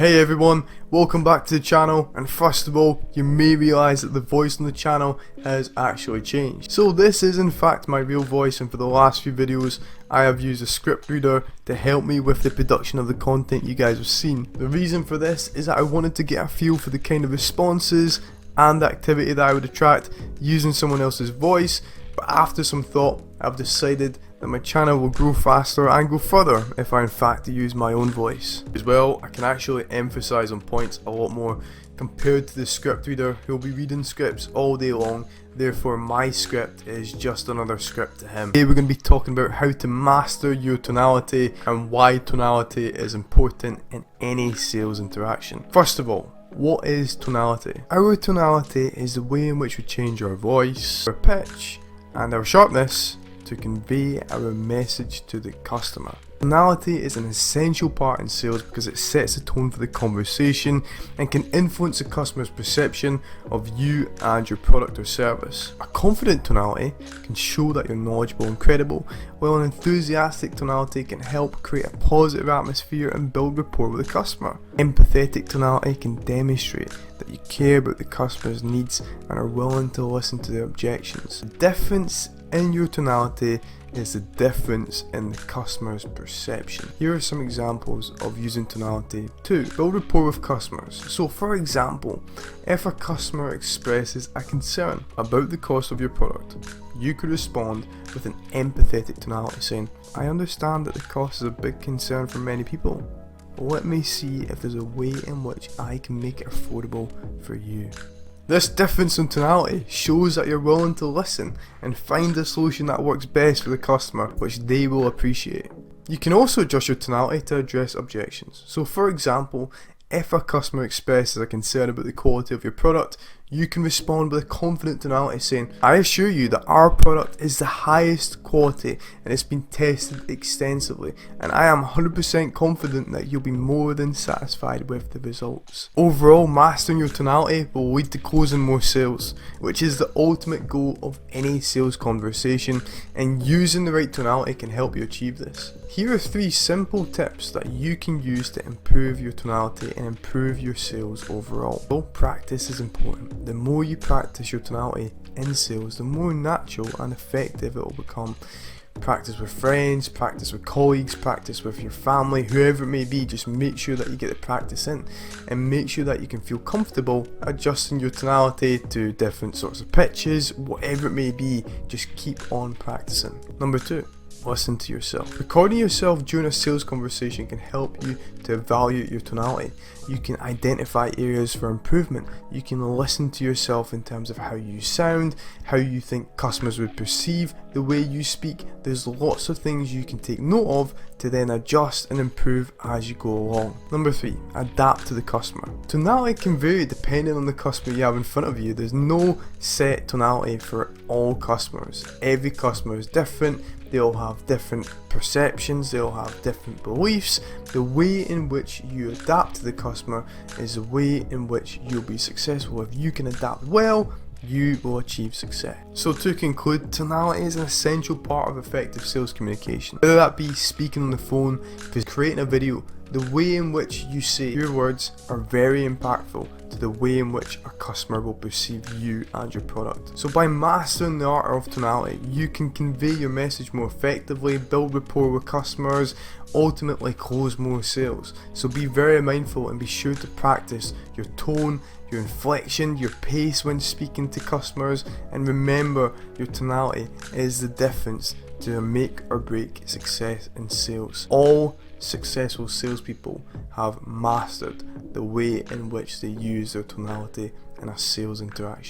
Hey everyone, welcome back to the channel, and first of all, you may realise that the voice on the channel has actually changed. So this is in fact my real voice, and for the last few videos I have used a script reader to help me with the production of the content you guys have seen. The reason for this is that I wanted to get a feel for the kind of responses and activity that I would attract using someone else's voice, but after some thought I've decided that my channel will grow faster and go further if I in fact use my own voice. As well, I can actually emphasise on points a lot more compared to the script reader who will be reading scripts all day long, therefore my script is just another script to him. Today we're going to be talking about how to master your tonality and why tonality is important in any sales interaction. First of all, what is tonality? Our tonality is the way in which we change our voice, our pitch and our sharpness to convey our message to the customer. Tonality is an essential part in sales because it sets the tone for the conversation and can influence the customer's perception of you and your product or service. A confident tonality can show that you're knowledgeable and credible, while an enthusiastic tonality can help create a positive atmosphere and build rapport with the customer. Empathetic tonality can demonstrate that you care about the customer's needs and are willing to listen to their objections. The difference in your tonality is the difference in the customer's perception. Here are some examples of using tonality to build rapport with customers. So for example, if a customer expresses a concern about the cost of your product, you could respond with an empathetic tonality saying, "I understand that the cost is a big concern for many people. Let me see if there's a way in which I can make it affordable for you." This difference in tonality shows that you're willing to listen and find a solution that works best for the customer, which they will appreciate. You can also adjust your tonality to address objections. So for example, if a customer expresses a concern about the quality of your product, you can respond with a confident tonality saying, "I assure you that our product is the highest quality and it's been tested extensively, and I am 100% confident that you'll be more than satisfied with the results." Overall, mastering your tonality will lead to closing more sales, which is the ultimate goal of any sales conversation, and using the right tonality can help you achieve this. Here are 3 simple tips that you can use to improve your tonality and improve your sales overall. So practice is important. The more you practice your tonality in sales, the more natural and effective it will become. Practice with friends, practice with colleagues, practice with your family, whoever it may be. Just make sure that you get the practice in, and make sure that you can feel comfortable adjusting your tonality to different sorts of pitches, whatever it may be. Just keep on practicing. Number 2. Listen to yourself. Recording yourself during a sales conversation can help you to evaluate your tonality. You can identify areas for improvement. You can listen to yourself in terms of how you sound, how you think customers would perceive the way you speak. There's lots of things you can take note of to then adjust and improve as you go along. Number 3, adapt to the customer. Tonality can vary depending on the customer you have in front of you. There's no set tonality for all customers. Every customer is different. They all have different perceptions, they all have different beliefs. The way in which you adapt to the customer is the way in which you'll be successful. If you can adapt well, you will achieve success. So to conclude, tonality is an essential part of effective sales communication. Whether that be speaking on the phone, if it's creating a video, the way in which you say your words are very impactful to the way in which a customer will perceive you and your product. So by mastering the art of tonality, you can convey your message more effectively, build rapport with customers, ultimately close more sales. So be very mindful and be sure to practice your tone, your inflection, your pace when speaking to customers, and remember your tonality is the difference to make or break success in sales. All successful salespeople have mastered the way in which they use their tonality in a sales interaction.